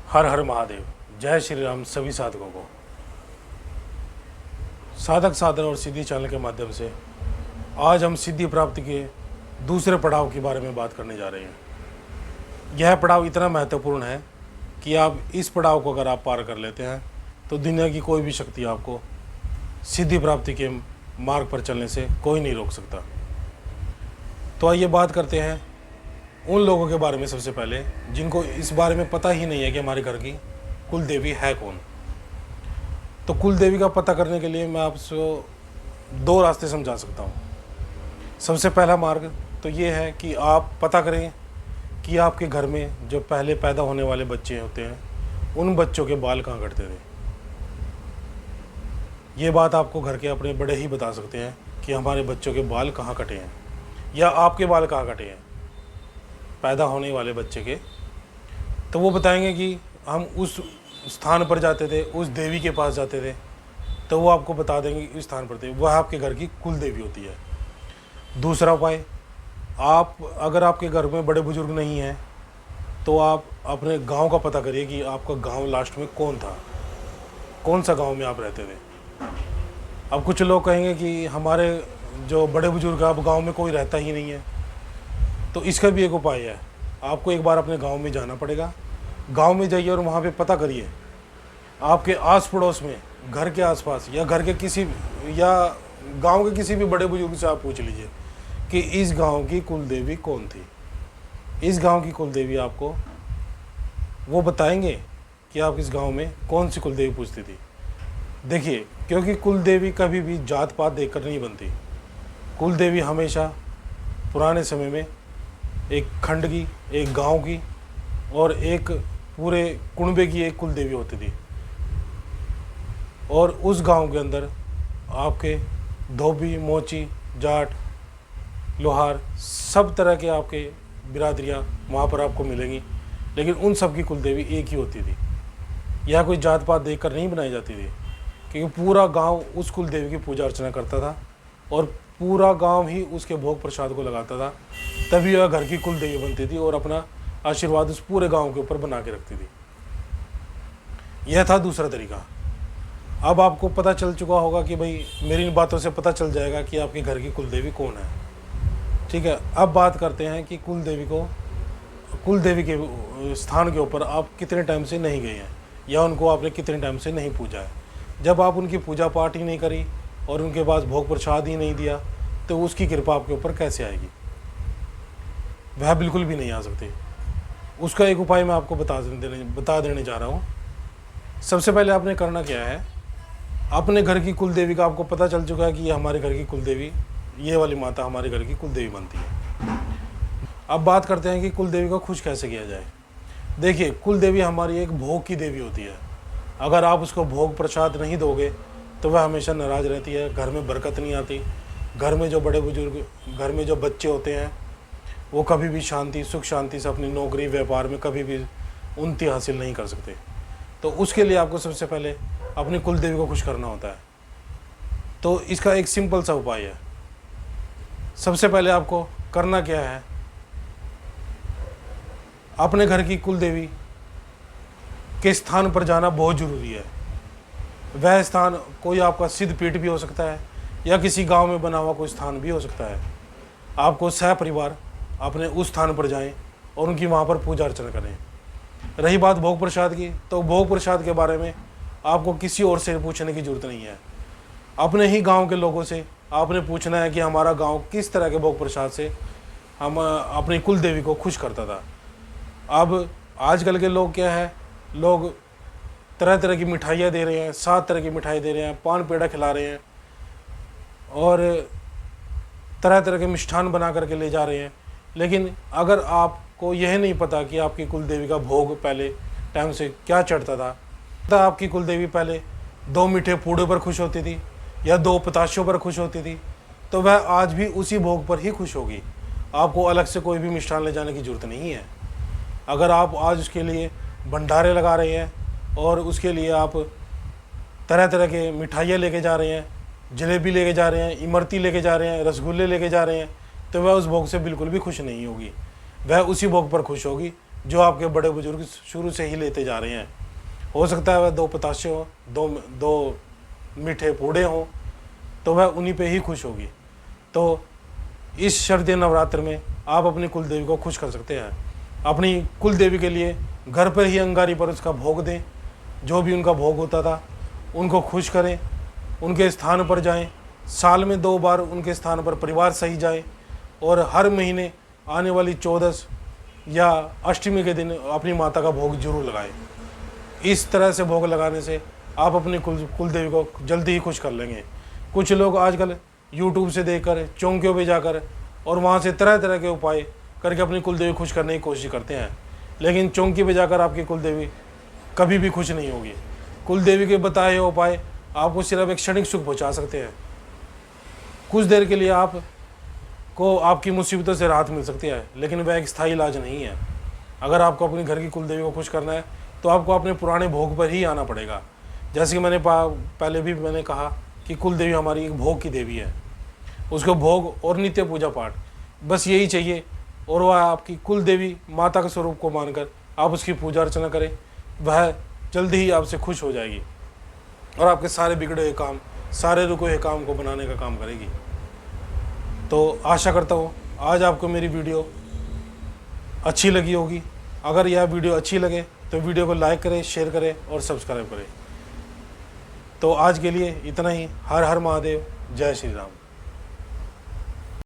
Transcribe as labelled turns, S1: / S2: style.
S1: हर हर महादेव। जय श्री राम सभी साधकों को। साधक साधन और सिद्धि चैनल के माध्यम से आज हम सिद्धि प्राप्ति के दूसरे पड़ाव के बारे में बात करने जा रहे हैं। यह पड़ाव इतना महत्वपूर्ण है कि आप इस पड़ाव को अगर आप पार कर लेते हैं तो दुनिया की कोई भी शक्ति आपको सिद्धि प्राप्ति के मार्ग पर चलने से कोई नहीं रोक सकता। तो आइए बात करते हैं उन लोगों के बारे में सबसे पहले जिनको इस बारे में पता ही नहीं है कि हमारे घर की कुल देवी है कौन। तो कुल देवी का पता करने के लिए मैं आपको दो रास्ते समझा सकता हूँ। सबसे पहला मार्ग तो ये है कि आप पता करें कि आपके घर में जो पहले पैदा होने वाले बच्चे होते हैं उन बच्चों के बाल कहाँ कटते थे। ये बात आपको घर के अपने बड़े ही बता सकते हैं कि हमारे बच्चों के बाल कहाँ कटे हैं या आपके बाल कहाँ कटे हैं पैदा होने वाले बच्चे के। तो वो बताएंगे कि हम उस स्थान पर जाते थे, उस देवी के पास जाते थे, तो वो आपको बता देंगे कि इस स्थान पर थे, वह आपके घर की कुल देवी होती है। दूसरा उपाय, आप अगर आपके घर में बड़े बुजुर्ग नहीं हैं तो आप अपने गांव का पता करिए कि आपका गांव लास्ट में कौन था, कौन सा गांव में आप रहते थे। अब कुछ लोग कहेंगे कि हमारे जो बड़े बुजुर्ग अब गांव में कोई रहता ही नहीं है, तो इसका भी एक उपाय है। आपको एक बार अपने गांव में जाना पड़ेगा। गांव में जाइए और वहाँ पे पता करिए आपके आस पड़ोस में, घर के आसपास या घर के किसी या गांव के किसी भी बड़े बुजुर्ग से आप पूछ लीजिए कि इस गांव की कुल देवी कौन थी। इस गांव की कुल देवी आपको वो बताएंगे कि आप इस गांव में कौन सी कुल देवी पूछती थी। देखिए, क्योंकि कुल देवी कभी भी जात पात देखकर नहीं बनती। कुल देवी हमेशा पुराने समय में एक खंड की, एक गांव की और एक पूरे कुनबे की एक कुल देवी होती थी। और उस गांव के अंदर आपके धोबी, मोची, जाट, लोहार सब तरह के आपके बिरादरियां वहाँ पर आपको मिलेंगी, लेकिन उन सब की कुल देवी एक ही होती थी। यह कोई जात पात देखकर नहीं बनाई जाती थी, क्योंकि पूरा गांव उस कुल देवी की पूजा अर्चना करता था और पूरा गांव ही उसके भोग प्रसाद को लगाता था, तभी वह घर की कुल देवी बनती थी और अपना आशीर्वाद उस पूरे गांव के ऊपर बना के रखती थी। यह था दूसरा तरीका। अब आपको पता चल चुका होगा कि भाई मेरी इन बातों से पता चल जाएगा कि आपके घर की कुल देवी कौन है। ठीक है, अब बात करते हैं कि कुल देवी के स्थान के ऊपर आप कितने टाइम से नहीं गए हैं या उनको आपने कितने टाइम से नहीं पूजा है। जब आप उनकी पूजा पाठ ही नहीं करी और उनके पास भोग प्रसाद ही नहीं दिया तो उसकी कृपा आपके ऊपर कैसे आएगी। वह बिल्कुल भी नहीं आ सकती। उसका एक उपाय मैं आपको बता देने जा रहा हूँ। सबसे पहले आपने करना क्या है, अपने घर की कुल देवी का आपको पता चल चुका है कि ये हमारे घर की कुल देवी, ये वाली माता हमारे घर की कुल देवी बनती है। अब बात करते हैं कि कुल देवी को खुश कैसे किया जाए। देखिए, कुल देवी हमारी एक भोग की देवी होती है। अगर आप उसको भोग प्रसाद नहीं दोगे तो वह हमेशा नाराज़ रहती है, घर में बरकत नहीं आती। घर में जो बड़े बुजुर्ग, घर में जो बच्चे होते हैं वो कभी भी शांति, सुख शांति से अपनी नौकरी, व्यापार में कभी भी उन्नति हासिल नहीं कर सकते। तो उसके लिए आपको सबसे पहले अपनी कुल देवी को खुश करना होता है। तो इसका एक सिंपल सा उपाय है। सबसे पहले आपको करना क्या है, अपने घर की कुल देवी के स्थान पर जाना बहुत ज़रूरी है। वह स्थान कोई आपका सिद्ध पीठ भी हो सकता है या किसी गांव में बना हुआ कोई स्थान भी हो सकता है। आपको सहपरिवार अपने उस स्थान पर जाएं और उनकी वहाँ पर पूजा अर्चना करें। रही बात भोग प्रसाद की, तो भोग प्रसाद के बारे में आपको किसी और से पूछने की ज़रूरत नहीं है। अपने ही गांव के लोगों से आपने पूछना है कि हमारा गांव किस तरह के भोग प्रसाद से हम अपनी कुल देवी को खुश करता था। अब आजकल के लोग क्या है, लोग तरह तरह की मिठाइयाँ दे रहे हैं, 7 तरह की मिठाई दे रहे हैं, पान पेड़ा खिला रहे हैं और तरह तरह के मिष्ठान बना करके ले जा रहे हैं। लेकिन अगर आपको यह नहीं पता कि आपकी कुल देवी का भोग पहले टाइम से क्या चढ़ता था, तो आपकी कुल देवी पहले 2 मीठे पूड़े पर खुश होती थी या 2 पताशों पर खुश होती थी, तो वह आज भी उसी भोग पर ही खुश होगी। आपको अलग से कोई भी मिष्ठान ले जाने की ज़रूरत नहीं है। अगर आप आज उसके लिए भंडारे लगा रहे हैं और उसके लिए आप तरह तरह के मिठाइयाँ लेके जा रहे हैं, जलेबी लेके जा रहे हैं, इमरती लेके जा रहे हैं, रसगुल्ले लेके जा रहे हैं, तो वह उस भोग से बिल्कुल भी खुश नहीं होगी। वह उसी भोग पर खुश होगी जो आपके बड़े बुजुर्ग शुरू से ही लेते जा रहे हैं। हो सकता है वह 2 पताशे हों, दो मीठे पूड़े हों, तो वह उन्हीं पे ही खुश होगी। तो इस शारदीय नवरात्र में आप अपनी कुल देवी को खुश कर सकते हैं। अपनी कुल देवी के लिए घर पर ही अंगारी पर उसका भोग दें, जो भी उनका भोग होता था उनको खुश करें, उनके स्थान पर जाएं, साल में 2 बार उनके स्थान पर परिवार सही जाए, और हर महीने आने वाली 14 या अष्टमी के दिन अपनी माता का भोग जरूर लगाएं। इस तरह से भोग लगाने से आप अपनी कुल देवी को जल्दी ही खुश कर लेंगे। कुछ लोग आजकल यूट्यूब से देखकर चौंकियों पे जाकर और वहाँ से तरह तरह के उपाय करके अपनी कुल देवी खुश करने की कोशिश करते हैं, लेकिन चौंकी पे जाकर आपकी कुल देवी कभी भी खुश नहीं होगी। कुल देवी के बताए हुए उपाय आपको सिर्फ एक क्षणिक सुख पहुँचा सकते हैं। कुछ देर के लिए आपको आपकी मुसीबतों से राहत मिल सकती है, लेकिन वह एक स्थायी इलाज नहीं है। अगर आपको अपने घर की कुल देवी को खुश करना है तो आपको अपने पुराने भोग पर ही आना पड़ेगा। जैसे कि पहले भी मैंने कहा कि कुल देवी हमारी एक भोग की देवी है, उसको भोग और नित्य पूजा पाठ बस यही चाहिए, और वह आपकी कुल देवी माता के स्वरूप को मानकर आप उसकी पूजा अर्चना करें, वह जल्दी ही आपसे खुश हो जाएगी और आपके सारे बिगड़े हुए काम, सारे रुके हुए काम को बनाने का काम करेगी। तो आशा करता हूँ आज आपको मेरी वीडियो अच्छी लगी होगी। अगर यह वीडियो अच्छी लगे तो वीडियो को लाइक करें, शेयर करें और सब्सक्राइब करें। तो आज के लिए इतना ही। हर हर महादेव, जय श्री राम।